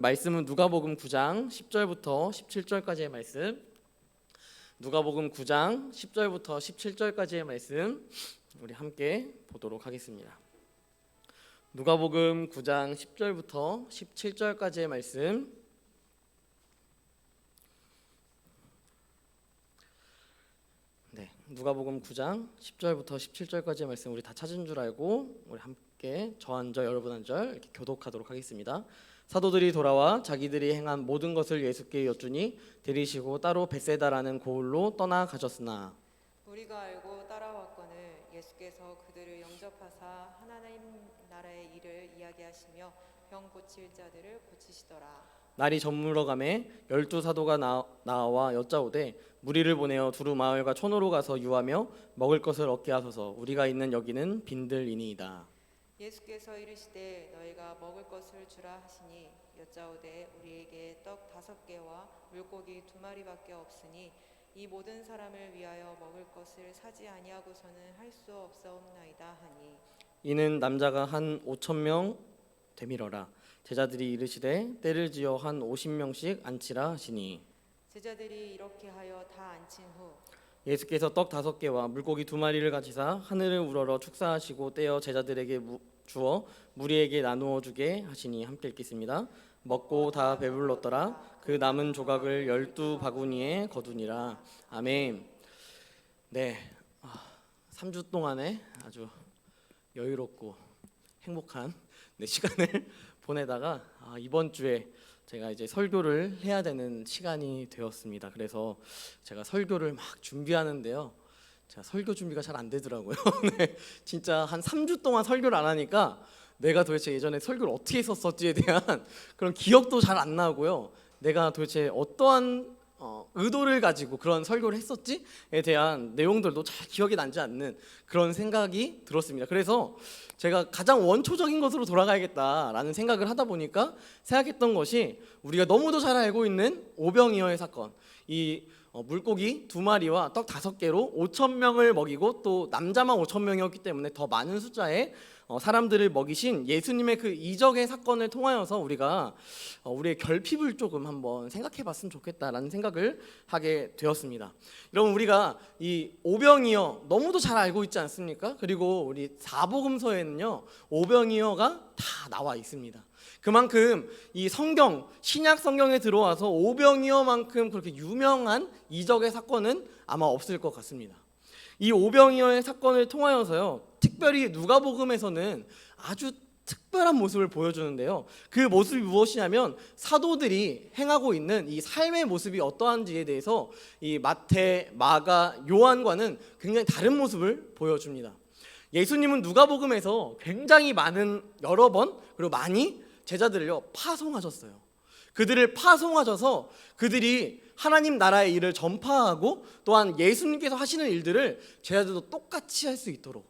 말씀은 누가복음 9장 10절부터 17절까지의 말씀. 누가복음 9장 10절부터 17절까지의 말씀 우리 함께 보도록 하겠습니다. 누가복음 9장 10절부터 17절까지의 말씀. 네, 누가복음 9장 10절부터 17절까지의 말씀 우리 다 찾은 줄 알고 우리 함께 저 한 절 여러분 한 절 이렇게 교독하도록 하겠습니다. 사도들이 돌아와 자기들이 행한 모든 것을 예수께 여쭈니 들이시고 따로 벳세다라는 고을로 떠나가셨으나 우리가 알고 따라왔거늘 예수께서 그들을 영접하사 하나님 나라의 일을 이야기하시며 병 고칠 자들을 고치시더라. 날이 저물어가매 12사도가 나와 여짜오되 무리를 보내어 두루 마을과 촌으로 가서 유하며 먹을 것을 얻게 하소서. 우리가 있는 여기는 빈들이니이다. 예수께서 이르시되 너희가 먹을 것을 주라 하시니 여짜오되 우리에게 떡 5개와 물고기 2마리밖에 없으니 이 모든 사람을 위하여 먹을 것을 사지 아니하고서는 할 수 없사옵나이다 하니 이는 남자가 한 5,000명 되밀어라. 제자들이 이르시되 때를 지어 한 50명씩 앉히라 하시니 제자들이 이렇게 하여 다 앉힌 후 예수께서 떡 5개와 물고기 2마리를 가지사 하늘을 우러러 축사하시고 떼어 제자들에게 주어 무리에게 나누어 주게 하시니 함께 읽겠습니다. 먹고 다 배불렀더라. 그 남은 조각을 12바구니에 거두니라. 아멘. 네, 3주 동안에 아주 여유롭고 행복한 시간을 보내다가 이번 주에 제가 이제 설교를 해야 되는 시간이 되었습니다. 그래서 제가 설교를 막 준비하는데요. 제가 설교 준비가 잘 안 되더라고요. 네, 진짜 한 3주 동안 설교를 안 하니까 내가 도대체 예전에 설교를 어떻게 했었지에 대한 그런 기억도 잘 안 나고요. 내가 도대체 어떠한 의도를 가지고 그런 설교를 했었지에 대한 내용들도 잘 기억이 나지 않는 그런 생각이 들었습니다. 그래서 제가 가장 원초적인 것으로 돌아가야겠다라는 생각을 하다 보니까 생각했던 것이 우리가 너무도 잘 알고 있는 오병이어의 사건, 이 물고기 2마리와 떡 5개로 5,000명을 먹이고 또 남자만 5,000명이었기 때문에 더 많은 숫자의 사람들을 먹이신 예수님의 그 이적의 사건을 통하여서 우리가 우리의 결핍을 조금 한번 생각해 봤으면 좋겠다라는 생각을 하게 되었습니다. 여러분, 우리가 이 오병이어 너무도 잘 알고 있지 않습니까? 그리고 우리 사복음서에는요 오병이어가 다 나와 있습니다. 그만큼 이 성경, 신약 성경에 들어와서 오병이어만큼 그렇게 유명한 이적의 사건은 아마 없을 것 같습니다. 이 오병이어의 사건을 통하여서요, 특별히 누가복음에서는 아주 특별한 모습을 보여주는데요. 그 모습이 무엇이냐면 사도들이 행하고 있는 이 삶의 모습이 어떠한지에 대해서 이 마태, 마가, 요한과는 굉장히 다른 모습을 보여줍니다. 예수님은 누가복음에서 굉장히 많은 여러 번 그리고 많이 제자들을요 파송하셨어요. 그들을 파송하셔서 그들이 하나님 나라의 일을 전파하고 또한 예수님께서 하시는 일들을 제자들도 똑같이 할 수 있도록,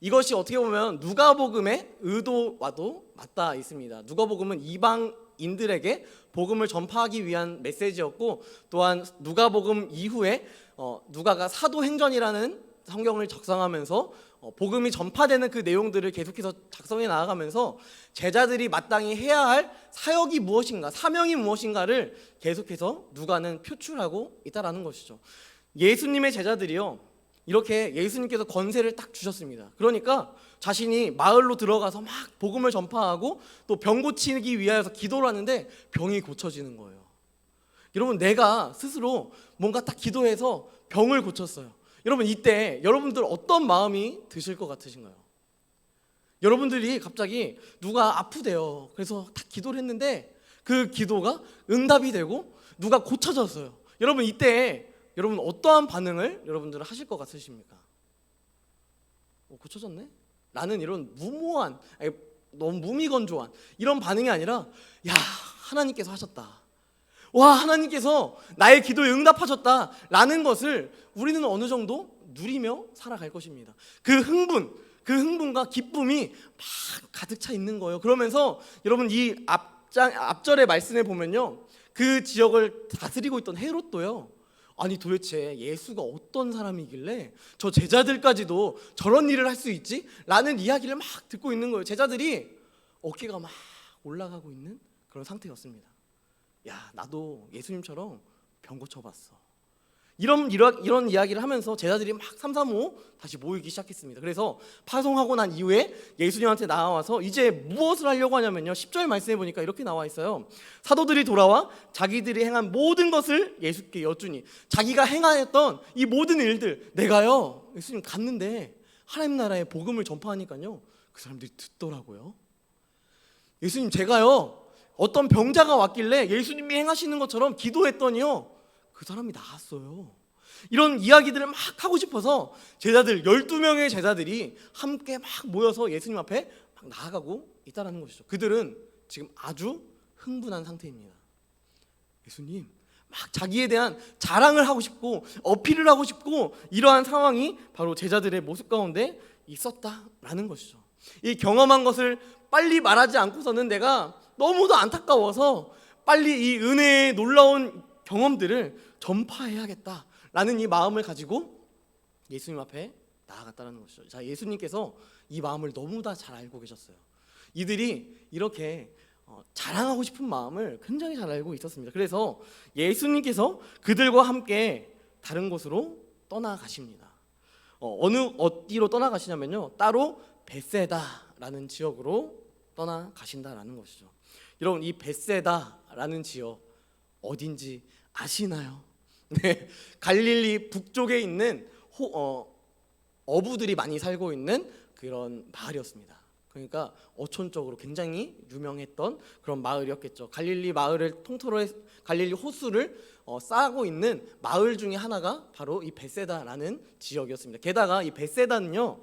이것이 어떻게 보면 누가복음의 의도와도 맞닿아 있습니다. 누가복음은 이방인들에게 복음을 전파하기 위한 메시지였고, 또한 누가복음 이후에 누가가 사도행전이라는 성경을 작성하면서 복음이 전파되는 그 내용들을 계속해서 작성해 나아가면서 제자들이 마땅히 해야 할 사역이 무엇인가, 사명이 무엇인가를 계속해서 누가는 표출하고 있다라는 것이죠. 예수님의 제자들이요, 이렇게 예수님께서 권세를 딱 주셨습니다. 그러니까 자신이 마을로 들어가서 막 복음을 전파하고 또 병 고치기 위하여서 기도를 하는데 병이 고쳐지는 거예요. 여러분, 내가 스스로 뭔가 딱 기도해서 병을 고쳤어요. 여러분, 이때 여러분들 어떤 마음이 드실 것 같으신가요? 여러분들이 갑자기 누가 아프대요. 그래서 딱 기도를 했는데 그 기도가 응답이 되고 누가 고쳐졌어요. 여러분, 이때 여러분 어떠한 반응을 여러분들은 하실 것 같으십니까? 고쳐졌네? 라는 이런 무모한, 너무 무미건조한 이런 반응이 아니라, 야, 하나님께서 하셨다. 와, 하나님께서 나의 기도에 응답하셨다 라는 것을 우리는 어느 정도 누리며 살아갈 것입니다. 그 흥분과 기쁨이 막 가득 차 있는 거예요. 그러면서 여러분, 이 앞절의 말씀에 보면요, 그 지역을 다스리고 있던 헤롯도요, 아니 도대체 예수가 어떤 사람이길래 저 제자들까지도 저런 일을 할 수 있지? 라는 이야기를 막 듣고 있는 거예요. 제자들이 어깨가 막 올라가고 있는 그런 상태였습니다. 야, 나도 예수님처럼 병 고쳐봤어. 이런 이야기를 하면서 제자들이 막 삼삼오오 다시 모이기 시작했습니다. 그래서 파송하고 난 이후에 예수님한테 나와서 이제 무엇을 하려고 하냐면요, 10절 말씀해 보니까 이렇게 나와 있어요. 사도들이 돌아와 자기들이 행한 모든 것을 예수께 여쭈니, 자기가 행하였던 이 모든 일들, 내가요 예수님 갔는데 하나님 나라의 복음을 전파하니까요 그 사람들이 듣더라고요. 예수님, 제가요 어떤 병자가 왔길래 예수님이 행하시는 것처럼 기도했더니요 그 사람이 나았어요. 이런 이야기들을 막 하고 싶어서 제자들 12명의 제자들이 함께 막 모여서 예수님 앞에 막 나아가고 있다는 것이죠. 그들은 지금 아주 흥분한 상태입니다. 예수님, 막 자기에 대한 자랑을 하고 싶고 어필을 하고 싶고 이러한 상황이 바로 제자들의 모습 가운데 있었다라는 것이죠. 이 경험한 것을 빨리 말하지 않고서는 내가 너무도 안타까워서 빨리 이 은혜의 놀라운 경험들을 전파해야겠다라는 이 마음을 가지고 예수님 앞에 나아갔다는 것이죠. 자, 예수님께서 이 마음을 너무나 잘 알고 계셨어요. 이들이 이렇게 자랑하고 싶은 마음을 굉장히 잘 알고 있었습니다. 그래서 예수님께서 그들과 함께 다른 곳으로 떠나가십니다. 어디로 떠나가시냐면요, 따로 벳세다라는 지역으로 떠나가신다라는 것이죠. 여러분, 이 벳세다라는 지역 어딘지 아시나요? 네, 갈릴리 북쪽에 있는 어부들이 많이 살고 있는 그런 마을이었습니다. 그러니까 어촌적으로 굉장히 유명했던 그런 마을이었겠죠. 갈릴리 마을을 통틀어 갈릴리 호수를 싸고 있는 마을 중에 하나가 바로 이 벳세다라는 지역이었습니다. 게다가 이 벳세다는요,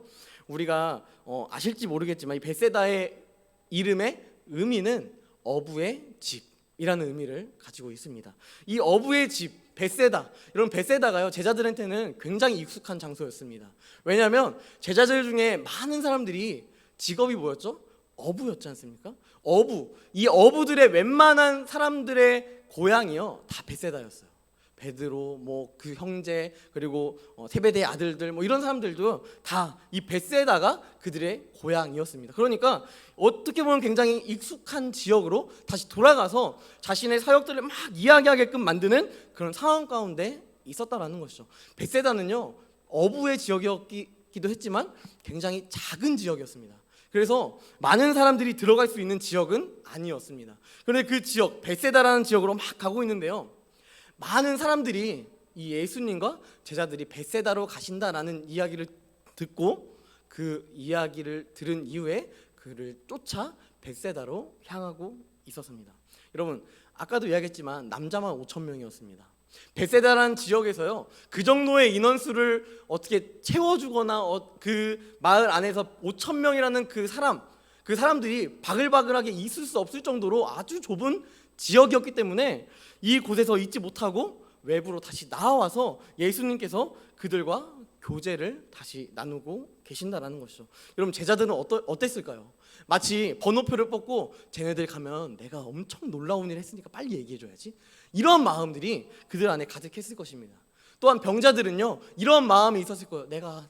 우리가 아실지 모르겠지만 이 벳세다의 이름의 의미는 어부의 집이라는 의미를 가지고 있습니다. 이 어부의 집 벳세다, 여러분 벳세다가요 제자들한테는 굉장히 익숙한 장소였습니다. 왜냐하면 제자들 중에 많은 사람들이 직업이 뭐였죠? 어부였지 않습니까? 어부, 이 어부들의 웬만한 사람들의 고향이요 다 벳세다였어요. 베드로, 뭐 그 형제, 그리고 세베대의 아들들, 뭐 이런 사람들도 다 이 벳세다가 그들의 고향이었습니다. 그러니까 어떻게 보면 굉장히 익숙한 지역으로 다시 돌아가서 자신의 사역들을 막 이야기하게끔 만드는 그런 상황 가운데 있었다라는 것이죠. 벳세다는요 어부의 지역이었기도 했지만 굉장히 작은 지역이었습니다. 그래서 많은 사람들이 들어갈 수 있는 지역은 아니었습니다. 그런데 그 지역, 벳세다라는 지역으로 막 가고 있는데요, 많은 사람들이 이 예수님과 제자들이 벳세다로 가신다라는 이야기를 듣고 그 이야기를 들은 이후에 그를 쫓아 벳세다로 향하고 있었습니다. 여러분, 아까도 이야기했지만 남자만 5,000명이었습니다. 벳세다라는 지역에서요 그 정도의 인원수를 어떻게 채워주거나 그 마을 안에서 5,000명이라는 그 사람들이 바글바글하게 있을 수 없을 정도로 아주 좁은 지역이었기 때문에 이 곳에서 있지 못하고 외부로 다시 나와서 예수님께서 그들과 교제를 다시 나누고 계신다라는 것이죠. 여러분, 제자들은 어땠을까요? 마치 번호표를 뽑고 쟤네들 가면 내가 엄청 놀라운 일 했으니까 빨리 얘기해줘야지, 이런 마음들이 그들 안에 가득했을 것입니다. 또한 병자들은요 이런 마음이 있었을 거예요. 내가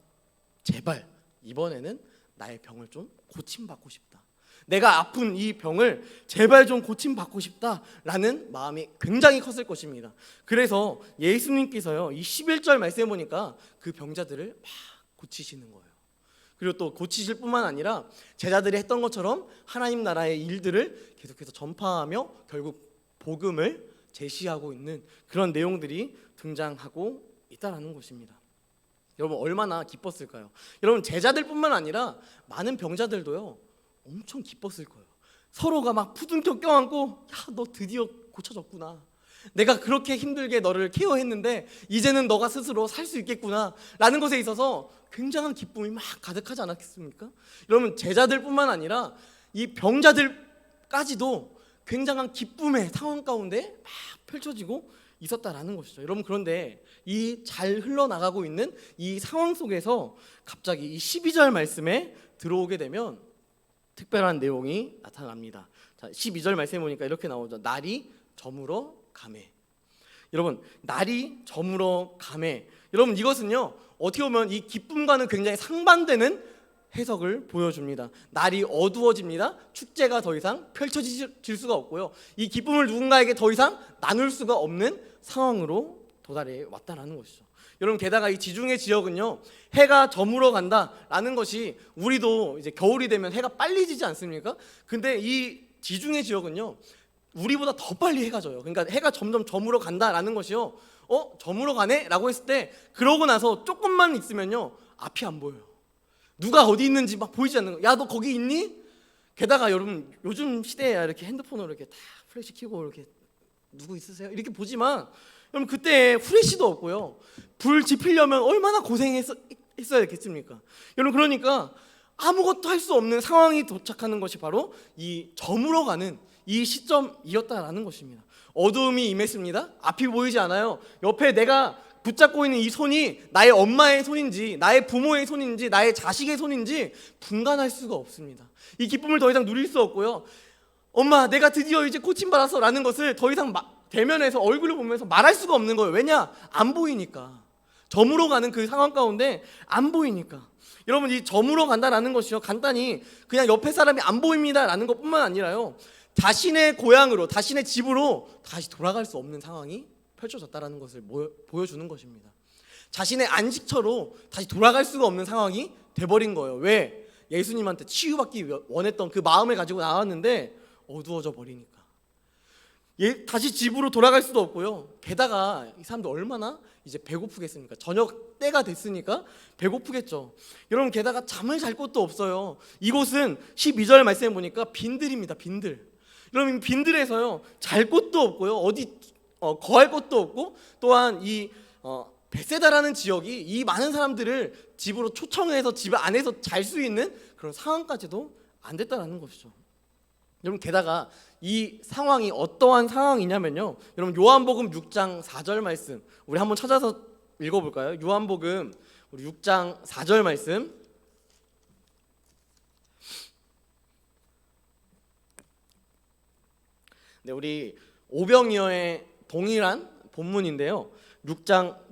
제발 이번에는 나의 병을 좀 고침받고 싶다, 내가 아픈 이 병을 제발 좀 고침받고 싶다라는 마음이 굉장히 컸을 것입니다. 그래서 예수님께서요 이 11절 말씀해 보니까 그 병자들을 막 고치시는 거예요. 그리고 또 고치실 뿐만 아니라 제자들이 했던 것처럼 하나님 나라의 일들을 계속해서 전파하며 결국 복음을 제시하고 있는 그런 내용들이 등장하고 있다라는 것입니다. 여러분, 얼마나 기뻤을까요? 여러분, 제자들뿐만 아니라 많은 병자들도요 엄청 기뻤을 거예요. 서로가 막 부둥켜 껴안고, 야, 너 드디어 고쳐졌구나, 내가 그렇게 힘들게 너를 케어했는데 이제는 너가 스스로 살 수 있겠구나 라는 것에 있어서 굉장한 기쁨이 막 가득하지 않았겠습니까? 여러분, 제자들뿐만 아니라 이 병자들까지도 굉장한 기쁨의 상황 가운데 막 펼쳐지고 있었다라는 것이죠. 여러분, 그런데 이 잘 흘러나가고 있는 이 상황 속에서 갑자기 이 12절 말씀에 들어오게 되면 특별한 내용이 나타납니다. 자, 12절 말씀해 보니까 이렇게 나오죠. 날이 저물어 가매. 여러분, 날이 저물어 가매. 여러분, 이것은요 어떻게 보면 이 기쁨과는 굉장히 상반되는 해석을 보여줍니다. 날이 어두워집니다. 축제가 더 이상 펼쳐질 수가 없고요. 이 기쁨을 누군가에게 더 이상 나눌 수가 없는 상황으로 도달해 왔다라는 것이죠. 여러분, 게다가 이 지중해 지역은요, 해가 저물어 간다라는 것이, 우리도 이제 겨울이 되면 해가 빨리 지지 않습니까? 근데 이 지중해 지역은요, 우리보다 더 빨리 해가 져요. 그러니까 해가 점점 저물어 간다라는 것이요, 저물어 가네? 라고 했을 때, 그러고 나서 조금만 있으면요, 앞이 안 보여요. 누가 어디 있는지 막 보이지 않는 거예요. 야, 너 거기 있니? 게다가 여러분, 요즘 시대에 이렇게 핸드폰으로 이렇게 다 플래시 켜고 이렇게 누구 있으세요? 이렇게 보지만, 여러분, 그때 후레쉬도 없고요, 불 지피려면 얼마나 고생했어야겠습니까? 여러분, 그러니까 아무것도 할 수 없는 상황이 도착하는 것이 바로 이 저물어가는 이 시점이었다라는 것입니다. 어두움이 임했습니다. 앞이 보이지 않아요. 옆에 내가 붙잡고 있는 이 손이 나의 엄마의 손인지, 나의 부모의 손인지, 나의 자식의 손인지 분간할 수가 없습니다. 이 기쁨을 더 이상 누릴 수 없고요, 엄마, 내가 드디어 이제 고침받았어 라는 것을 더 이상 대면에서 얼굴을 보면서 말할 수가 없는 거예요. 왜냐? 안 보이니까. 저물어 가는 그 상황 가운데 안 보이니까. 여러분, 이 저물어 간다라는 것이요, 간단히 그냥 옆에 사람이 안 보입니다라는 것뿐만 아니라요, 자신의 고향으로, 자신의 집으로 다시 돌아갈 수 없는 상황이 펼쳐졌다라는 것을 보여주는 것입니다. 자신의 안식처로 다시 돌아갈 수가 없는 상황이 돼버린 거예요. 왜? 예수님한테 치유받기 원했던 그 마음을 가지고 나왔는데 어두워져 버리니까. 다시 집으로 돌아갈 수도 없고요. 게다가 이 사람들 얼마나 이제 배고프겠습니까? 저녁 때가 됐으니까 배고프겠죠. 여러분, 게다가 잠을 잘 곳도 없어요. 이곳은 12절 말씀에 보니까 빈들입니다. 빈들. 여러분, 빈들에서요, 잘 곳도 없고요, 어디 거할 곳도 없고, 또한 이 베세다라는 지역이 이 많은 사람들을 집으로 초청해서 집 안에서 잘 수 있는 그런 상황까지도 안 됐다라는 것이죠. 여러분, 게다가 이 상황이 어떠한 상황이냐면요, 여러분, 요한복음 6장 4절 말씀 우리 한번 찾아서 읽어볼까요? 요한복음 우리 6장 4절 말씀. 네, 우리 오병이어의 동일한 본문인데요,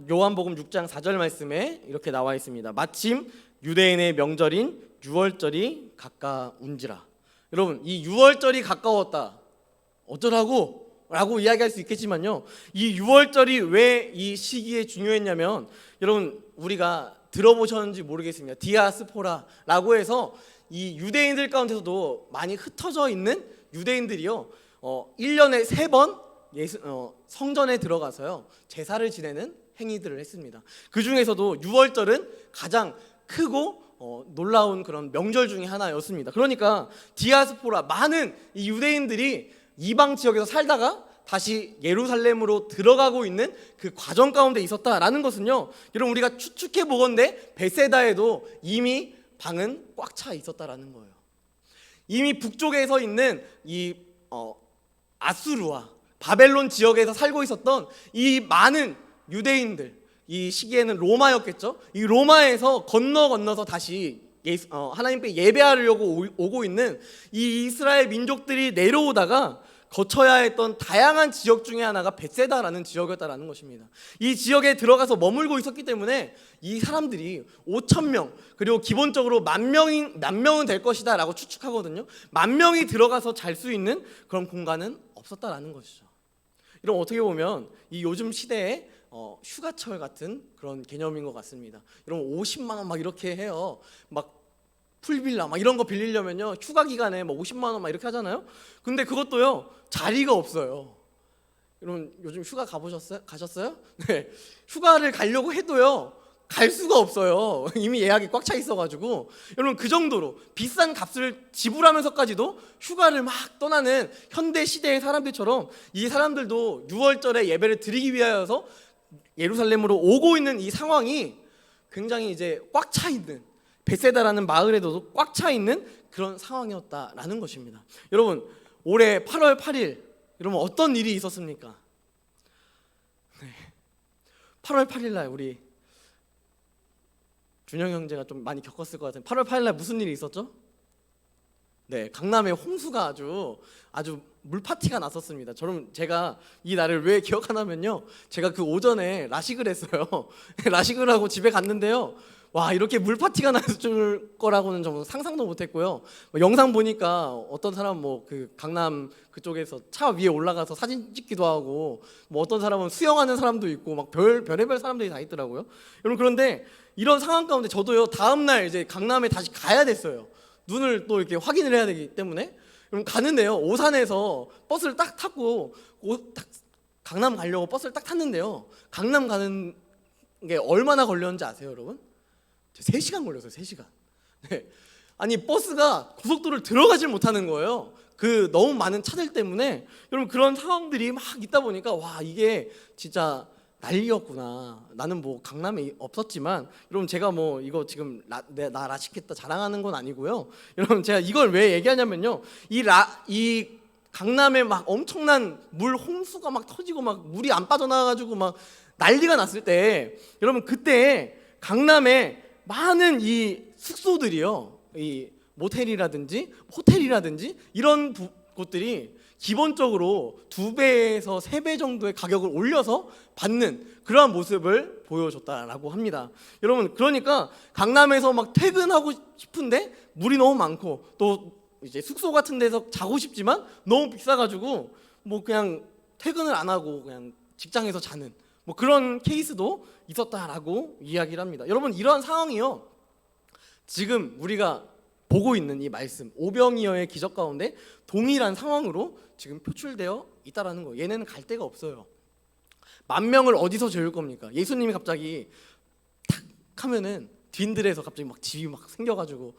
요한복음 6장 4절 말씀에 이렇게 나와 있습니다. 마침 유대인의 명절인 유월절이 가까운지라. 여러분, 이 유월절이 가까웠다, 어쩌라고? 라고 이야기할 수 있겠지만요, 이 유월절이 왜 이 시기에 중요했냐면, 여러분, 우리가 들어보셨는지 모르겠습니다. 디아스포라라고 해서 이 유대인들 가운데서도 많이 흩어져 있는 유대인들이요, 1년에 3번 성전에 들어가서요, 제사를 지내는 행위들을 했습니다. 그 중에서도 유월절은 가장 크고 놀라운 그런 명절 중에 하나였습니다. 그러니까 디아스포라, 많은 이 유대인들이 이방 지역에서 살다가 다시 예루살렘으로 들어가고 있는 그 과정 가운데 있었다라는 것은요, 여러분, 우리가 추측해 보건대 베세다에도 이미 방은 꽉 차 있었다라는 거예요. 이미 북쪽에서 있는 이 아수르와 바벨론 지역에서 살고 있었던 이 많은 유대인들, 이 시기에는 로마였겠죠. 이 로마에서 건너서 다시 하나님께 예배하려고 오고 있는 이 이스라엘 민족들이 내려오다가 거쳐야 했던 다양한 지역 중에 하나가 벳세다라는 지역이었다라는 것입니다. 이 지역에 들어가서 머물고 있었기 때문에 이 사람들이 5,000명, 그리고 기본적으로 10,000명은 될 것이다 라고 추측하거든요. 10,000명이 들어가서 잘 수 있는 그런 공간은 없었다라는 것이죠. 이런, 어떻게 보면 이 요즘 시대에 휴가철 같은 그런 개념인 것 같습니다. 여러분, 50만 원 막 이렇게 해요. 막 풀빌라 막 이런 거 빌리려면요, 휴가 기간에 뭐 50만 원 막 이렇게 하잖아요. 근데 그것도요, 자리가 없어요. 여러분, 요즘 휴가 가셨어요? 네. 휴가를 가려고 해도요, 갈 수가 없어요. 이미 예약이 꽉 차 있어가지고. 여러분, 그 정도로 비싼 값을 지불하면서까지도 휴가를 막 떠나는 현대 시대의 사람들처럼 이 사람들도 6월절에 예배를 드리기 위하여서 예루살렘으로 오고 있는 이 상황이 굉장히 이제 꽉 차 있는, 벳세다라는 마을에도 꽉 차 있는 그런 상황이었다라는 것입니다. 여러분, 올해 8월 8일 여러분, 어떤 일이 있었습니까? 네. 8월 8일 날 우리 준영 형제가 좀 많이 겪었을 것 같아요. 8월 8일 날 무슨 일이 있었죠? 네, 강남에 홍수가 아주 물파티가 났었습니다. 제가 이 날을 왜 기억하냐면요, 제가 그 오전에 라식을 했어요. 라식을 하고 집에 갔는데요, 와, 이렇게 물파티가 났을 거라고는 정말 상상도 못했고요. 뭐 영상 보니까 어떤 사람 뭐 그 강남 그쪽에서 차 위에 올라가서 사진 찍기도 하고, 뭐 어떤 사람은 수영하는 사람도 있고, 막 별의별 사람들이 다 있더라고요. 여러분, 그런데 이런 상황 가운데 저도요, 다음 날 이제 강남에 다시 가야 됐어요. 눈을 또 이렇게 확인을 해야 되기 때문에. 그럼 가는데요, 오산에서 버스를 딱 타고 강남 가려고 버스를 딱 탔는데요, 강남 가는 게 얼마나 걸렸는지 아세요, 여러분? 3시간 걸렸어요. 3시간. 네. 아니, 버스가 고속도로를 들어가질 못하는 거예요. 그 너무 많은 차들 때문에. 여러분, 그런 상황들이 막 있다 보니까 와, 이게 진짜 난리였구나. 나는 뭐 강남에 없었지만, 여러분, 제가 뭐 이거 지금 나 라식했다 자랑하는 건 아니고요. 여러분, 제가 이걸 왜 얘기하냐면요, 이 강남에 막 엄청난 물 홍수가 막 터지고 막 물이 안 빠져나가지고 막 난리가 났을 때, 여러분, 그때 강남에 많은 이 숙소들이요, 이 모텔이라든지 호텔이라든지 이런 곳들이 기본적으로 2배에서 3배 정도의 가격을 올려서 받는 그러한 모습을 보여줬다라고 합니다. 여러분, 그러니까 강남에서 막 퇴근하고 싶은데 물이 너무 많고, 또 이제 숙소 같은 데서 자고 싶지만 너무 비싸가지고 뭐 그냥 퇴근을 안 하고 그냥 직장에서 자는 뭐 그런 케이스도 있었다라고 이야기를 합니다. 여러분, 이러한 상황이요, 지금 우리가 보고 있는 이 말씀 오병이어의 기적 가운데 동일한 상황으로 지금 표출되어 있다라는 거예요. 얘네는 갈 데가 없어요. 10,000명을 어디서 재울 겁니까? 예수님이 갑자기 탁 하면은 딘들에서 갑자기 막 집이 막 생겨가지고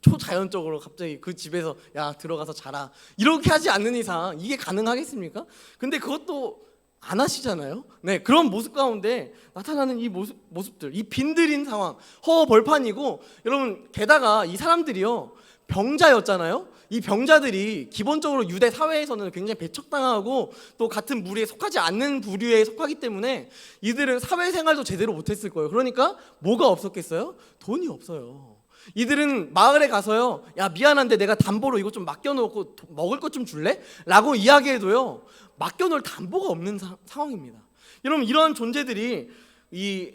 초자연적으로 갑자기 그 집에서 야, 들어가서 자라, 이렇게 하지 않는 이상 이게 가능하겠습니까? 근데 그것도 안 하시잖아요. 네, 그런 모습 가운데 나타나는 이 모습들, 이 빈들인 상황, 허허벌판이고, 여러분, 게다가 이 사람들이요, 병자였잖아요. 이 병자들이 기본적으로 유대 사회에서는 굉장히 배척당하고 또 같은 무리에 속하지 않는 부류에 속하기 때문에 이들은 사회생활도 제대로 못했을 거예요. 그러니까 뭐가 없었겠어요? 돈이 없어요. 이들은 마을에 가서요, 야, 미안한데 내가 담보로 이거 좀 맡겨놓고 먹을 것 좀 줄래? 라고 이야기해도요, 맡겨놓을 담보가 없는 상황입니다. 여러분, 이러한 존재들이 이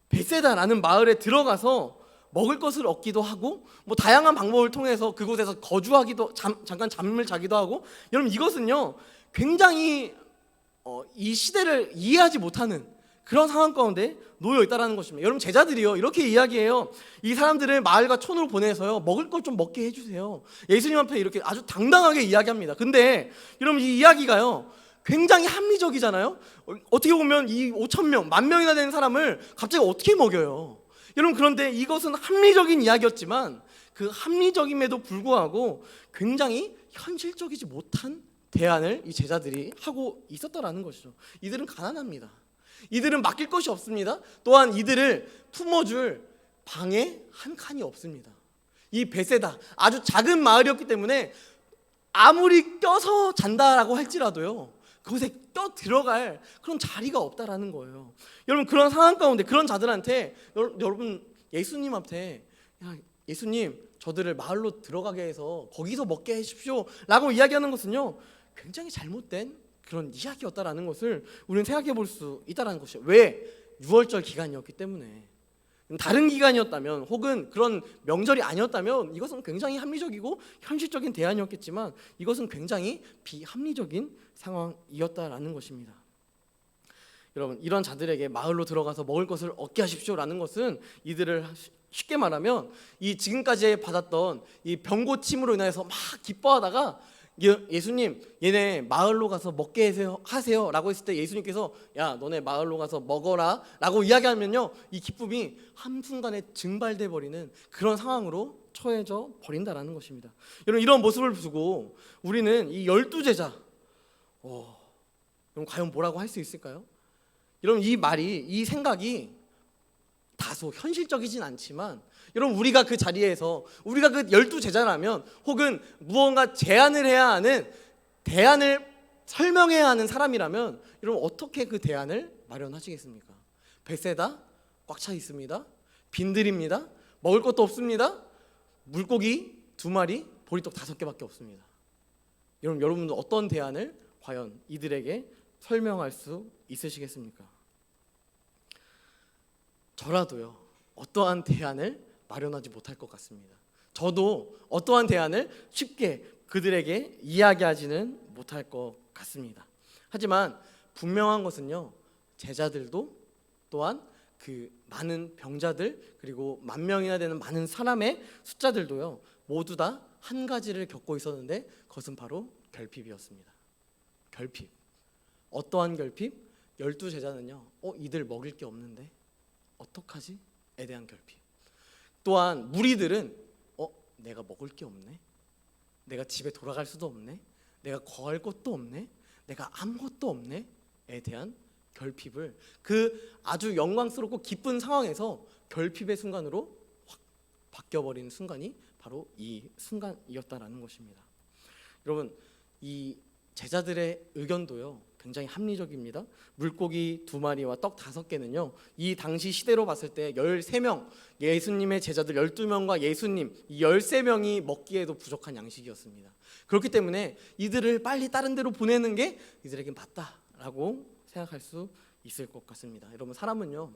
베세다라는 마을에 들어가서 먹을 것을 얻기도 하고, 뭐 다양한 방법을 통해서 그곳에서 거주하기도, 잠깐 잠을 자기도 하고, 여러분, 이것은요 굉장히 이 시대를 이해하지 못하는 그런 상황 가운데 놓여 있다라는 것입니다. 여러분, 제자들이요 이렇게 이야기해요. 이 사람들을 마을과 촌으로 보내서요, 먹을 걸 좀 먹게 해주세요. 예수님 앞에 이렇게 아주 당당하게 이야기합니다. 근데 여러분, 이 이야기가요 굉장히 합리적이잖아요. 어떻게 보면 이 5,000명, 10,000명이나 되는 사람을 갑자기 어떻게 먹여요? 여러분, 그런데 이것은 합리적인 이야기였지만 그 합리적임에도 불구하고 굉장히 현실적이지 못한 대안을 이 제자들이 하고 있었다라는 것이죠. 이들은 가난합니다. 이들은 맡길 것이 없습니다. 또한 이들을 품어줄 방에 한 칸이 없습니다. 이 베세다, 아주 작은 마을이었기 때문에 아무리 껴서 잔다라고 할지라도요, 그곳에 껴 들어갈 그런 자리가 없다라는 거예요. 여러분, 그런 상황 가운데 그런 자들한테 여러분, 예수님 앞에, 야, 예수님, 저들을 마을로 들어가게 해서 거기서 먹게 해주십시오 라고 이야기하는 것은요 굉장히 잘못된 그런 이야기였다라는 것을 우리는 생각해 볼 수 있다라는 것이에요. 왜? 6월절 기간이었기 때문에. 다른 기간이었다면, 혹은 그런 명절이 아니었다면 이것은 굉장히 합리적이고 현실적인 대안이었겠지만 이것은 굉장히 비합리적인 상황이었다라는 것입니다. 여러분, 이런 자들에게 마을로 들어가서 먹을 것을 얻게 하십시오라는 것은 이들을 쉽게 말하면 이 지금까지 받았던 이 병고침으로 인해서 막 기뻐하다가 예수님, 얘네 마을로 가서 먹게 하세요 라고 했을 때 예수님께서 야, 너네 마을로 가서 먹어라 라고 이야기하면요, 이 기쁨이 한순간에 증발돼 버리는 그런 상황으로 처해져 버린다라는 것입니다. 여러분, 이런 모습을 두고 우리는 이 12제자, 그럼 과연 뭐라고 할 수 있을까요? 여러분, 이 말이, 이 생각이 다소 현실적이진 않지만, 여러분, 우리가 그 자리에서 우리가 그 12제자라면, 혹은 무언가 제안을 해야 하는, 대안을 설명해야 하는 사람이라면, 여러분, 어떻게 그 대안을 마련하시겠습니까? 베세다 꽉 차 있습니다. 빈들입니다. 먹을 것도 없습니다. 물고기 2마리, 보리떡 5개밖에 없습니다. 여러분도 어떤 대안을 과연 이들에게 설명할 수 있으시겠습니까? 저라도요, 어떠한 대안을 마련하지 못할 것 같습니다. 저도 어떠한 대안을 쉽게 그들에게 이야기하지는 못할 것 같습니다. 하지만 분명한 것은요, 제자들도 또한 그 많은 병자들 그리고 10,000명이나 되는 많은 사람의 숫자들도요, 모두 다 한 가지를 겪고 있었는데 그것은 바로 결핍이었습니다. 결핍. 어떠한 결핍? 12제자는요, 이들 먹일 게 없는데 어떡하지? 에 대한 결핍. 또한 무리들은 내가 먹을 게 없네. 내가 집에 돌아갈 수도 없네. 내가 거할 곳도 없네. 내가 아무것도 없네. 에 대한 결핍을 그 아주 영광스럽고 기쁜 상황에서 결핍의 순간으로 확 바뀌어버리는 순간이 바로 이 순간이었다라는 것입니다. 여러분, 이 제자들의 의견도요 굉장히 합리적입니다. 물고기 2마리와 떡 5개는요 이 당시 시대로 봤을 때 13명, 예수님의 제자들 12명과 예수님 이 13명이 먹기에도 부족한 양식이었습니다. 그렇기 때문에 이들을 빨리 다른 데로 보내는 게 이들에게 맞다라고 생각할 수 있을 것 같습니다. 여러분, 사람은요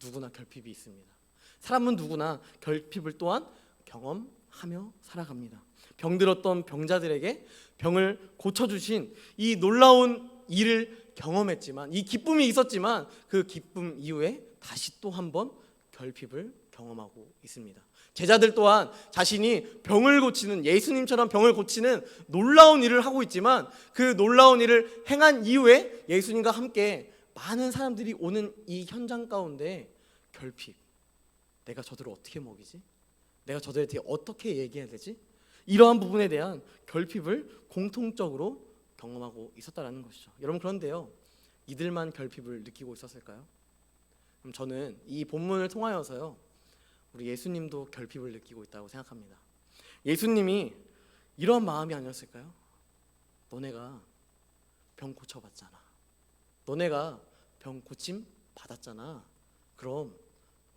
누구나 결핍이 있습니다. 사람은 누구나 결핍을 또한 경험하며 살아갑니다. 병들었던 병자들에게 병을 고쳐주신 이 놀라운 일을 경험했지만, 이 기쁨이 있었지만 그 기쁨 이후에 다시 또 한 번 결핍을 경험하고 있습니다. 제자들 또한 자신이 병을 고치는, 예수님처럼 병을 고치는 놀라운 일을 하고 있지만 그 놀라운 일을 행한 이후에 예수님과 함께 많은 사람들이 오는 이 현장 가운데 결핍, 내가 저들을 어떻게 먹이지? 내가 저들한테 어떻게 얘기해야 되지? 이러한 부분에 대한 결핍을 공통적으로 경험하고 있었다라는 것이죠. 여러분, 그런데요, 이들만 결핍을 느끼고 있었을까요? 그럼 저는 이 본문을 통하여서요, 우리 예수님도 결핍을 느끼고 있다고 생각합니다. 예수님이 이런 마음이 아니었을까요? 너네가 병 고쳐봤잖아. 너네가 병 고침 받았잖아. 그럼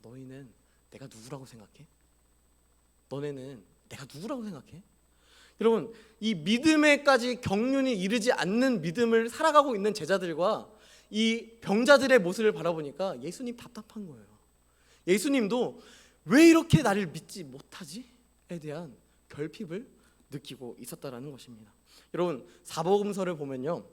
너희는 내가 누구라고 생각해? 너네는 내가 누구라고 생각해? 여러분, 이 믿음에까지 경륜이 이르지 않는 믿음을 살아가고 있는 제자들과 이 병자들의 모습을 바라보니까 예수님 답답한 거예요. 예수님도 왜 이렇게 나를 믿지 못하지? 에 대한 결핍을 느끼고 있었다라는 것입니다. 여러분, 사복음서를 보면요,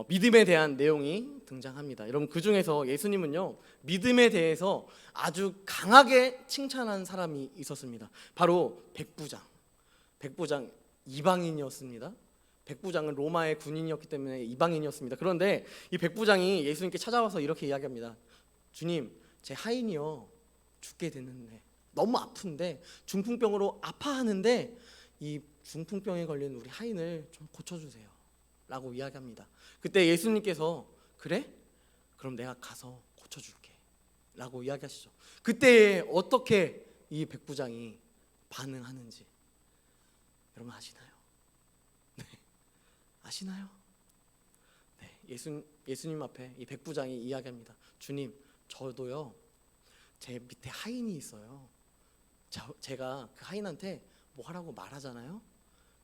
믿음에 대한 내용이 등장합니다. 여러분, 그 중에서 예수님은요 믿음에 대해서 아주 강하게 칭찬한 사람이 있었습니다. 바로 백부장. 백부장 이방인이었습니다. 백부장은 로마의 군인이었기 때문에 이방인이었습니다. 그런데 이 백부장이 예수님께 찾아와서 이렇게 이야기합니다. 주님, 제 하인이요 죽게 됐는데, 너무 아픈데, 중풍병으로 아파하는데 이 중풍병에 걸린 우리 하인을 좀 고쳐주세요 라고 이야기합니다. 그때 예수님께서 그래? 그럼 내가 가서 고쳐줄게 라고 이야기하시죠. 그때 어떻게 이 백부장이 반응하는지 여러분 아시나요? 네, 아시나요? 네, 예수님 앞에 이 백부장이 이야기합니다. 주님, 저도요 제 밑에 하인이 있어요. 제가 그 하인한테 뭐 하라고 말하잖아요.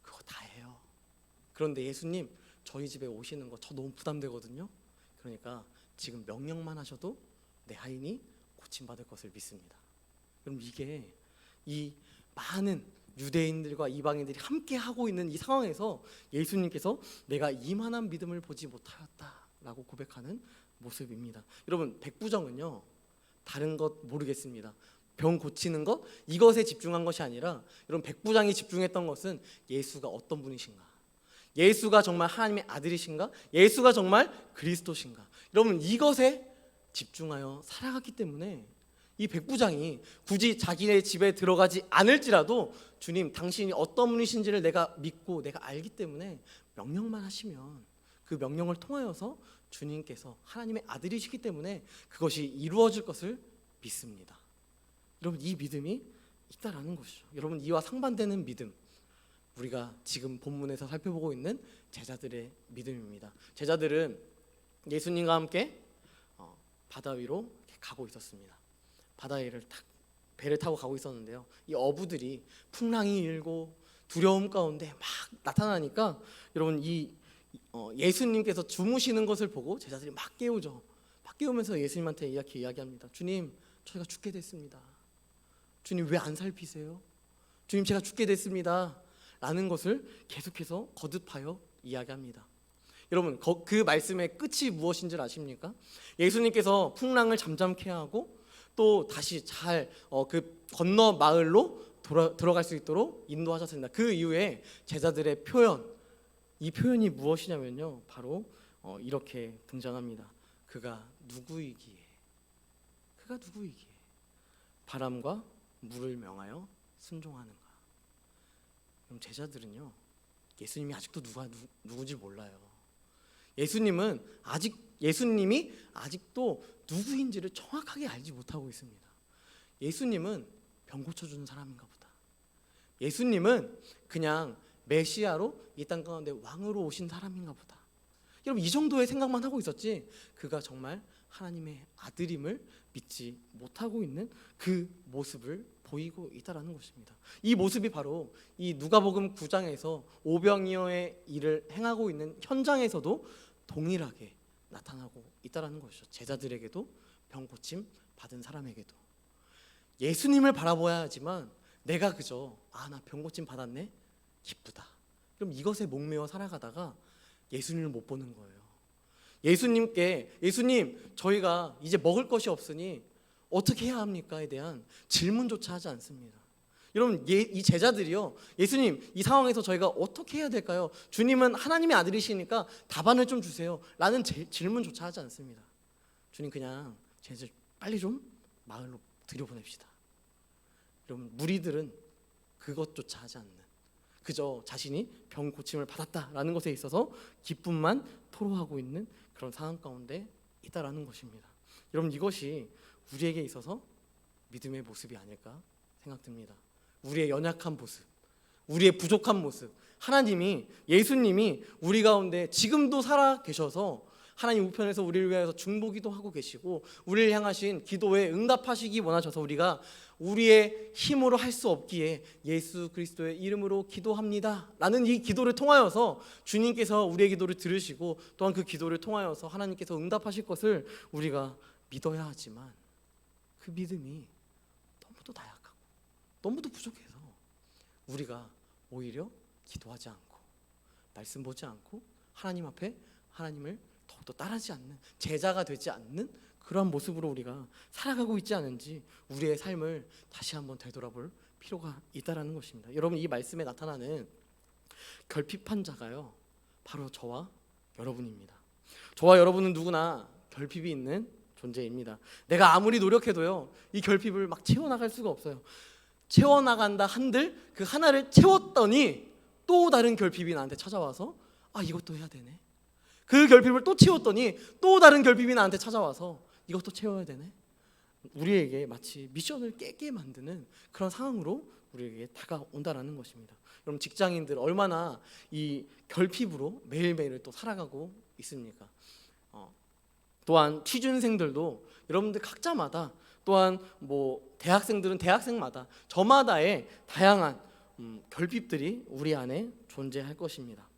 그거 다 해요. 그런데 예수님, 저희 집에 오시는 거 저 너무 부담되거든요. 그러니까 지금 명령만 하셔도 내 하인이 고침받을 것을 믿습니다. 그럼 이게 이 많은 유대인들과 이방인들이 함께 하고 있는 이 상황에서 예수님께서 내가 이만한 믿음을 보지 못하였다라고 고백하는 모습입니다. 여러분, 백부장은요 다른 것 모르겠습니다. 병 고치는 것, 이것에 집중한 것이 아니라, 여러분, 백부장이 집중했던 것은 예수가 어떤 분이신가, 예수가 정말 하나님의 아들이신가, 예수가 정말 그리스도신가, 여러분 이것에 집중하여 살아갔기 때문에 이 백부장이 굳이 자기네 집에 들어가지 않을지라도 주님, 당신이 어떤 분이신지를 내가 믿고 내가 알기 때문에 명령만 하시면 그 명령을 통하여서 주님께서 하나님의 아들이시기 때문에 그것이 이루어질 것을 믿습니다. 여러분, 이 믿음이 있다라는 것이죠. 여러분, 이와 상반되는 믿음, 우리가 지금 본문에서 살펴보고 있는 제자들의 믿음입니다. 제자들은 예수님과 함께 바다 위로 가고 있었습니다. 바다 위를 배를 타고 가고 있었는데요, 이 어부들이 풍랑이 일고 두려움 가운데 막 나타나니까 여러분, 이 예수님께서 주무시는 것을 보고 제자들이 막 깨우죠. 막 깨우면서 예수님한테 이렇게 이야기합니다. 주님, 저희가 죽게 됐습니다. 주님 왜 안 살피세요? 주님 제가 죽게 됐습니다. 라는 것을 계속해서 거듭하여 이야기합니다. 여러분 그 말씀의 끝이 무엇인 줄 아십니까? 예수님께서 풍랑을 잠잠케 하고 또 다시 잘 그 건너 마을로 들어갈 수 있도록 인도하셨습니다. 그 이후에 제자들의 이 표현이 무엇이냐면요, 바로 이렇게 등장합니다. 그가 누구이기에 바람과 물을 명하여 순종하는가. 그럼 제자들은요, 예수님이 아직도 누군지 몰라요. 예수님이 아직도 누구인지를 정확하게 알지 못하고 있습니다. 예수님은 병 고쳐주는 사람인가 보다. 예수님은 그냥 메시아로 이 땅 가운데 왕으로 오신 사람인가 보다. 여러분 이 정도의 생각만 하고 있었지, 그가 정말 하나님의 아들임을 믿지 못하고 있는 그 모습을 보이고 있다라는 것입니다. 이 모습이 바로 이 누가복음 9장에서 오병이어의 일을 행하고 있는 현장에서도 동일하게 나타나고 있다라는 것이죠. 제자들에게도 병 고침 받은 사람에게도 예수님을 바라보아야 하지만 내가 그저 나 병 고침 받았네, 기쁘다. 그럼 이것에 목매어 살아가다가 예수님을 못 보는 거예요. 예수님 저희가 이제 먹을 것이 없으니 어떻게 해야 합니까?에 대한 질문조차 하지 않습니다. 여러분 이 제자들이요, 예수님 이 상황에서 저희가 어떻게 해야 될까요? 주님은 하나님의 아들이시니까 답안을 좀 주세요 라는 질문조차 하지 않습니다. 주님 그냥 제자들 빨리 좀 마을로 들여보냅시다. 여러분 무리들은 그것조차 하지 않는, 그저 자신이 병 고침을 받았다라는 것에 있어서 기쁨만 토로하고 있는 그런 상황 가운데 있다라는 것입니다. 여러분 이것이 우리에게 있어서 믿음의 모습이 아닐까 생각됩니다. 우리의 연약한 모습, 우리의 부족한 모습, 예수님이 우리 가운데 지금도 살아 계셔서 하나님 우편에서 우리를 위해서 중보기도 하고 계시고 우리를 향하신 기도에 응답하시기 원하셔서 우리가 우리의 힘으로 할 수 없기에 예수 그리스도의 이름으로 기도합니다 라는 이 기도를 통하여서 주님께서 우리의 기도를 들으시고 또한 그 기도를 통하여서 하나님께서 응답하실 것을 우리가 믿어야 하지만 그 믿음이 너무도 나약하고 너무도 부족해서 우리가 오히려 기도하지 않고 말씀 보지 않고 하나님 앞에 하나님을 더욱더 따르지 않는, 제자가 되지 않는 그러한 모습으로 우리가 살아가고 있지 않은지 우리의 삶을 다시 한번 되돌아볼 필요가 있다라는 것입니다. 여러분 이 말씀에 나타나는 결핍한 자가요, 바로 저와 여러분입니다. 저와 여러분은 누구나 결핍이 있는 존재입니다. 내가 아무리 노력해도요 이 결핍을 막 채워나갈 수가 없어요. 채워나간다 한들 그 하나를 채웠더니 또 다른 결핍이 나한테 찾아와서 이것도 해야 되네. 그 결핍을 또 채웠더니 또 다른 결핍이 나한테 찾아와서 이것도 채워야 되네. 우리에게 마치 미션을 깨게 만드는 그런 상황으로 우리에게 다가온다라는 것입니다. 여러분 직장인들 얼마나 이 결핍으로 매일매일을 또 살아가고 있습니까? 또한 취준생들도 여러분들 각자마다, 또한 대학생들은 대학생마다 저마다의 다양한 결핍들이 우리 안에 존재할 것입니다.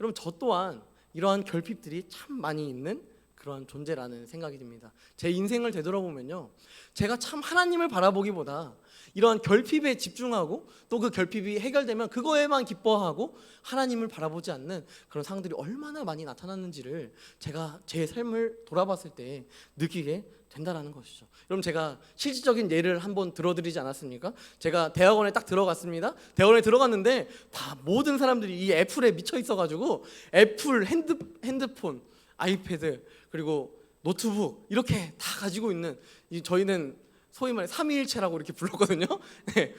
여러분 저 또한 이러한 결핍들이 참 많이 있는 그러한 존재라는 생각이 듭니다. 제 인생을 되돌아보면요, 제가 참 하나님을 바라보기보다 이러한 결핍에 집중하고 또 그 결핍이 해결되면 그거에만 기뻐하고 하나님을 바라보지 않는 그런 상황들이 얼마나 많이 나타났는지를 제가 제 삶을 돌아봤을 때 느끼게 된다라는 것이죠. 여러분 제가 실질적인 예를 한번 들어드리지 않았습니까? 제가 대학원에 딱 들어갔습니다. 대학원에 들어갔는데 다 모든 사람들이 이 애플에 미쳐 있어가지고 애플 핸드폰, 아이패드 그리고 노트북 이렇게 다 가지고 있는, 저희는 소위 말해 삼위일체라고 이렇게 불렀거든요. 네,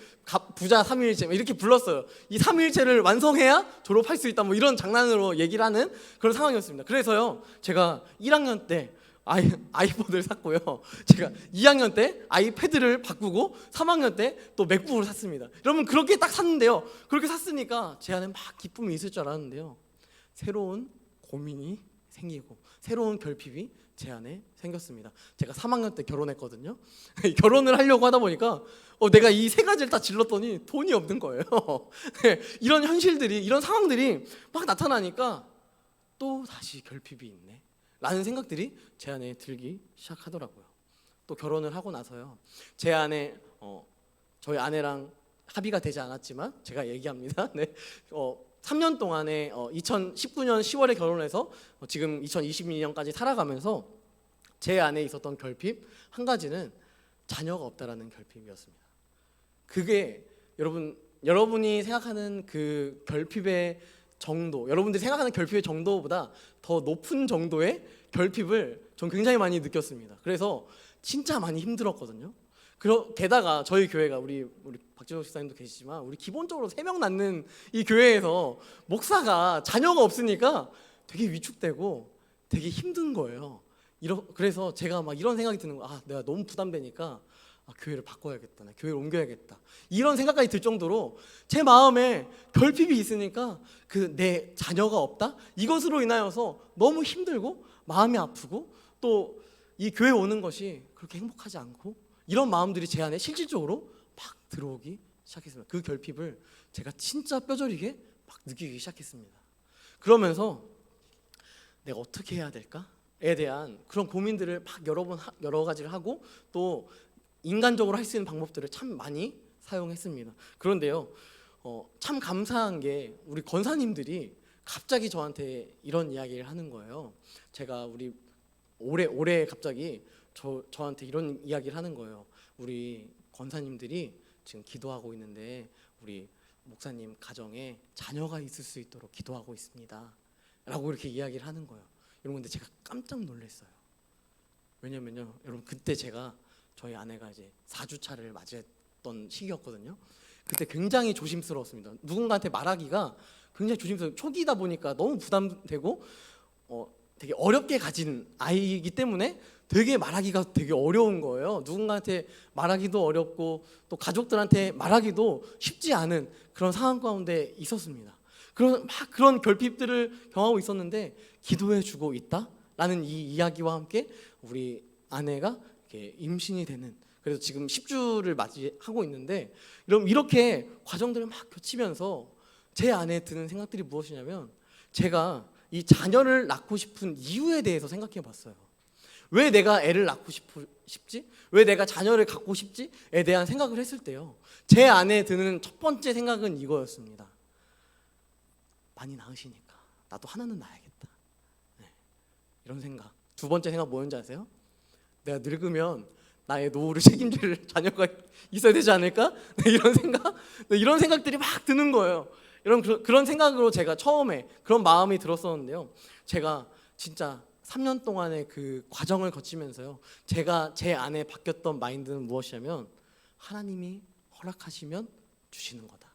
부자 삼위일체 이렇게 불렀어요. 이 삼위일체를 완성해야 졸업할 수 있다 이런 장난으로 얘기를 하는 그런 상황이었습니다. 그래서요 제가 1학년 때 아이폰을 샀고요. 제가 2학년 때 아이패드를 바꾸고 3학년 때 또 맥북을 샀습니다. 여러분 그렇게 딱 샀는데요. 그렇게 샀으니까 제 안에 막 기쁨이 있을 줄 알았는데요. 새로운 고민이 생기고 새로운 결핍이 제 안에 생겼습니다. 제가 3학년 때 결혼했거든요. 결혼을 하려고 하다 보니까 내가 이 세 가지를 다 질렀더니 돈이 없는 거예요. 이런 현실들이, 이런 상황들이 막 나타나니까 또 다시 결핍이 있네 라는 생각들이 제 안에 들기 시작하더라고요. 또 결혼을 하고 나서요. 제 아내 저희 아내랑 합의가 되지 않았지만 제가 얘기합니다. 네. 3년 동안에 2019년 10월에 결혼해서 지금 2022년까지 살아가면서 제 안에 있었던 결핍 한 가지는 자녀가 없다라는 결핍이었습니다. 그게 여러분이 생각하는 그 결핍의 정도, 여러분들이 생각하는 결핍의 정도보다 더 높은 정도의 결핍을 전 굉장히 많이 느꼈습니다. 그래서 진짜 많이 힘들었거든요. 게다가 저희 교회가 우리 박진호 집사님도 계시지만 우리 기본적으로 3명 낳는 이 교회에서 목사가 자녀가 없으니까 되게 위축되고 되게 힘든 거예요. 그래서 제가 막 이런 생각이 드는 거야. 내가 너무 부담되니까 교회를 바꿔야겠다. 교회를 옮겨야겠다. 이런 생각까지 들 정도로 제 마음에 결핍이 있으니까 그 내 자녀가 없다? 이것으로 인하여서 너무 힘들고 마음이 아프고 또 이 교회 오는 것이 그렇게 행복하지 않고 이런 마음들이 제 안에 실질적으로 막 들어오기 시작했습니다. 그 결핍을 제가 진짜 뼈저리게 막 느끼기 시작했습니다. 그러면서 내가 어떻게 해야 될까에 대한 그런 고민들을 막 여러 가지를 하고 또 인간적으로 할 수 있는 방법들을 참 많이 사용했습니다. 그런데요, 참 감사한 게 우리 권사님들이 갑자기 저한테 이런 이야기를 하는 거예요. 제가 올해 갑자기 저한테 이런 이야기를 하는 거예요. 우리 권사님들이 지금 기도하고 있는데 우리 목사님 가정에 자녀가 있을 수 있도록 기도하고 있습니다. 라고 이렇게 이야기를 하는 거예요. 여러분, 근데 제가 깜짝 놀랐어요. 왜냐면요, 여러분, 그때 제가 저희 아내가 이제 4주차를 맞이했던 시기였거든요. 그때 굉장히 조심스러웠습니다. 누군가한테 말하기가 굉장히 조심스러워. 초기다 보니까 너무 부담되고 되게 어렵게 가진 아이이기 때문에 되게 말하기가 되게 어려운 거예요. 누군가한테 말하기도 어렵고 또 가족들한테 말하기도 쉽지 않은 그런 상황 가운데 있었습니다. 그런 결핍들을 경험하고 있었는데 기도해주고 있다라는 이 이야기와 함께 우리 아내가 임신이 되는, 그래서 지금 10주를 맞이하고 있는데 이렇게 과정들을 막 거치면서 제 안에 드는 생각들이 무엇이냐면 제가 이 자녀를 낳고 싶은 이유에 대해서 생각해 봤어요. 왜 내가 애를 낳고 싶지? 왜 내가 자녀를 갖고 싶지?에 대한 생각을 했을 때요, 제 안에 드는 첫 번째 생각은 이거였습니다. 많이 낳으시니까 나도 하나는 낳아야겠다. 네, 이런 생각. 두 번째 생각 뭐였는지 아세요? 내가 늙으면 나의 노후를 책임질 자녀가 있어야 되지 않을까? 네, 이런 생각들이 막 드는 거예요. 그런 생각으로 제가 처음에 그런 마음이 들었었는데요. 제가 진짜 3년 동안의 그 과정을 거치면서요, 제가 제 안에 바뀌었던 마인드는 무엇이냐면 하나님이 허락하시면 주시는 거다.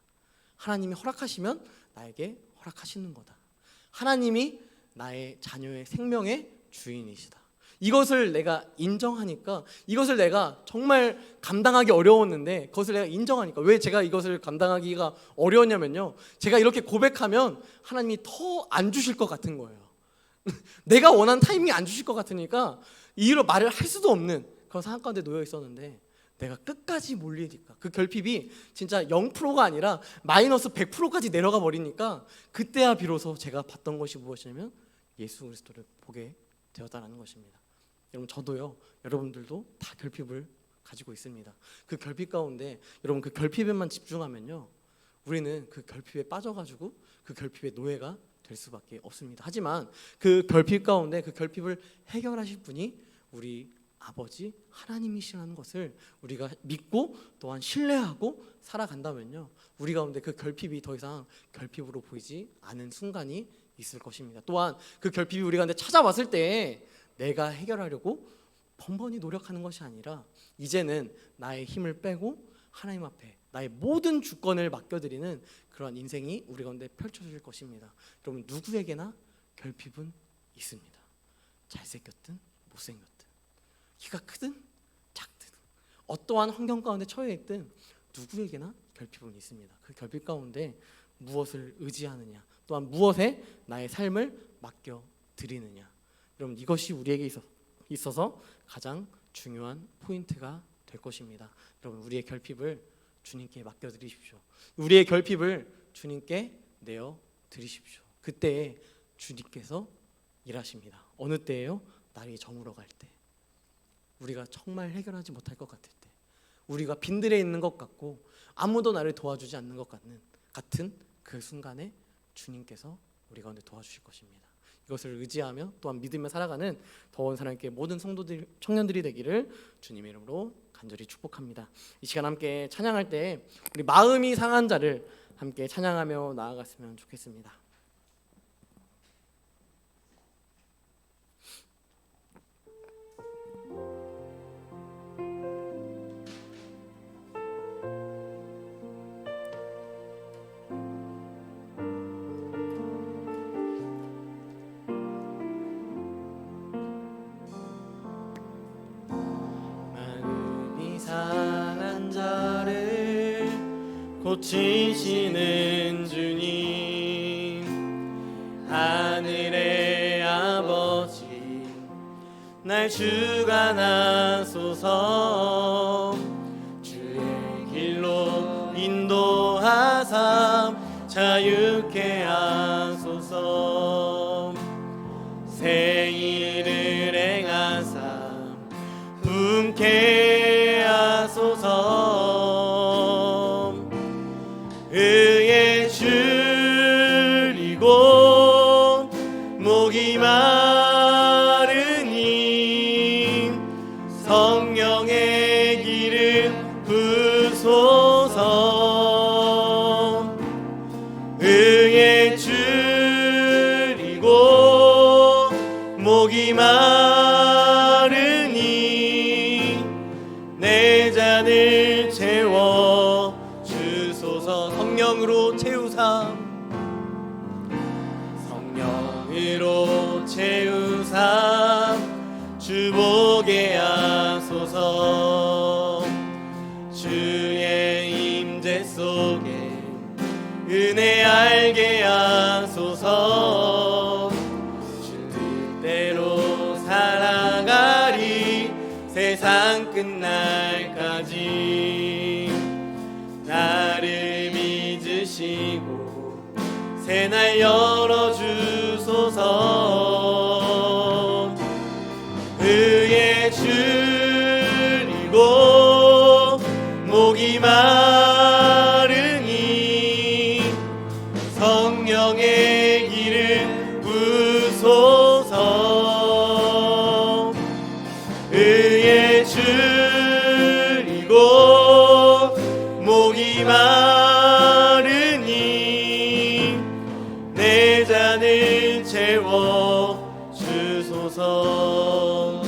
하나님이 허락하시면 나에게 허락하시는 거다. 하나님이 나의 자녀의 생명의 주인이시다. 이것을 내가 인정하니까, 이것을 내가 정말 감당하기 어려웠는데 그것을 내가 인정하니까, 왜 제가 이것을 감당하기가 어려웠냐면요, 제가 이렇게 고백하면 하나님이 더 안 주실 것 같은 거예요. 내가 원하는 타이밍이 안 주실 것 같으니까 이유로 말을 할 수도 없는 그런 상황 가운데 놓여 있었는데, 내가 끝까지 몰리니까 그 결핍이 진짜 0%가 아니라 마이너스 100%까지 내려가 버리니까 그때야 비로소 제가 봤던 것이 무엇이냐면 예수 그리스도를 보게 되었다는 것입니다. 여러분, 저도요, 여러분들도 다 결핍을 가지고 있습니다. 그 결핍 가운데 여러분, 그 결핍에만 집중하면요, 우리는 그 결핍에 빠져가지고 그 결핍의 노예가 될 수밖에 없습니다. 하지만 그 결핍 가운데 그 결핍을 해결하실 분이 우리 아버지 하나님이시라는 것을 우리가 믿고 또한 신뢰하고 살아간다면요, 우리 가운데 그 결핍이 더 이상 결핍으로 보이지 않은 순간이 있을 것입니다. 또한 그 결핍이 우리 가운데 찾아왔을 때 내가 해결하려고 번번이 노력하는 것이 아니라 이제는 나의 힘을 빼고 하나님 앞에 나의 모든 주권을 맡겨드리는 그러한 인생이 우리 가운데 펼쳐질 것입니다. 여러분, 누구에게나 결핍은 있습니다. 잘생겼든 못생겼든, 키가 크든 작든, 어떠한 환경 가운데 처해 있든 누구에게나 결핍은 있습니다. 그 결핍 가운데 무엇을 의지하느냐, 또한 무엇에 나의 삶을 맡겨드리느냐, 여러분, 이것이 우리에게 있어서 가장 중요한 포인트가 될 것입니다. 여러분, 우리의 결핍을 주님께 맡겨드리십시오. 우리의 결핍을 주님께 내어드리십시오. 그때에 주님께서 일하십니다. 어느 때예요? 날이 저물어 갈 때. 우리가 정말 해결하지 못할 것 같을 때, 우리가 빈들에 있는 것 같고 아무도 나를 도와주지 않는 것 같은 그 순간에 주님께서 우리 가운데 도와주실 것입니다. 이것을 의지하며 또한 믿으며 살아가는 더운 사랑교회 모든 성도들, 청년들이 되기를 주님의 이름으로 간절히 축복합니다. 이 시간 함께 찬양할 때 우리 마음이 상한 자를 함께 찬양하며 나아갔으면 좋겠습니다. 상한 자를 고치시는 주님, 하늘의 아버지 날 주관하소서. 주의 길로 인도하사 자유케 하소서. 새 일을 행하사 품게 하소서. 의에 줄이고 목이 마르니 성령의 길을 부소서. 의에 줄이고 목이 마르니 내 잔을 채워 주소서. 성령으로 채우사, 성령으로 채우사 주보게 하소서. 주의 임재 속에 은혜 알게 하소서. 주 뜻대로 살아가리 세상 끝날까지. 나를 믿으시고 새날 열어주소서. 의에 줄이고 목이 마르니 성령의 길을 부소서. 의에 줄이고 목이 마르니 내 잔을 채워 주소서.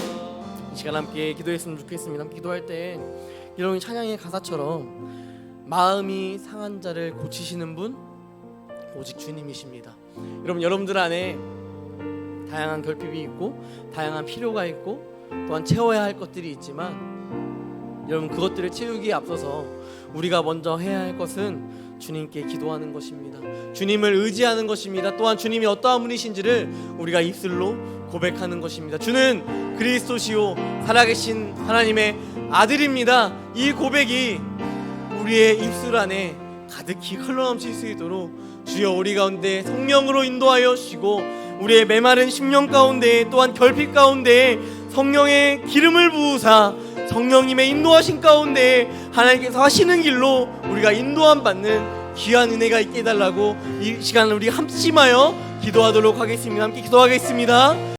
이 시간 함께 기도했으면 좋겠습니다. 함께 기도할 때 이런 찬양의 가사처럼 마음이 상한 자를 고치시는 분 오직 주님이십니다. 여러분들 안에 다양한 결핍이 있고 다양한 필요가 있고 또한 채워야 할 것들이 있지만 여러분, 그것들을 채우기에 앞서서 우리가 먼저 해야 할 것은 주님께 기도하는 것입니다. 주님을 의지하는 것입니다. 또한 주님이 어떠한 분이신지를 우리가 입술로 고백하는 것입니다. 주는 그리스도시요 살아계신 하나님의 아들입니다. 이 고백이 우리의 입술 안에 가득히 흘러넘칠 수 있도록 주여 우리 가운데 성령으로 인도하여 주시고 우리의 메마른 심령 가운데 또한 결핍 가운데 성령의 기름을 부으사 성령님의 인도하신 가운데 하나님께서 하시는 길로 우리가 인도함 받는 귀한 은혜가 있게 해달라고 이 시간을 우리 함께 기도하도록 하겠습니다. 함께 기도하겠습니다.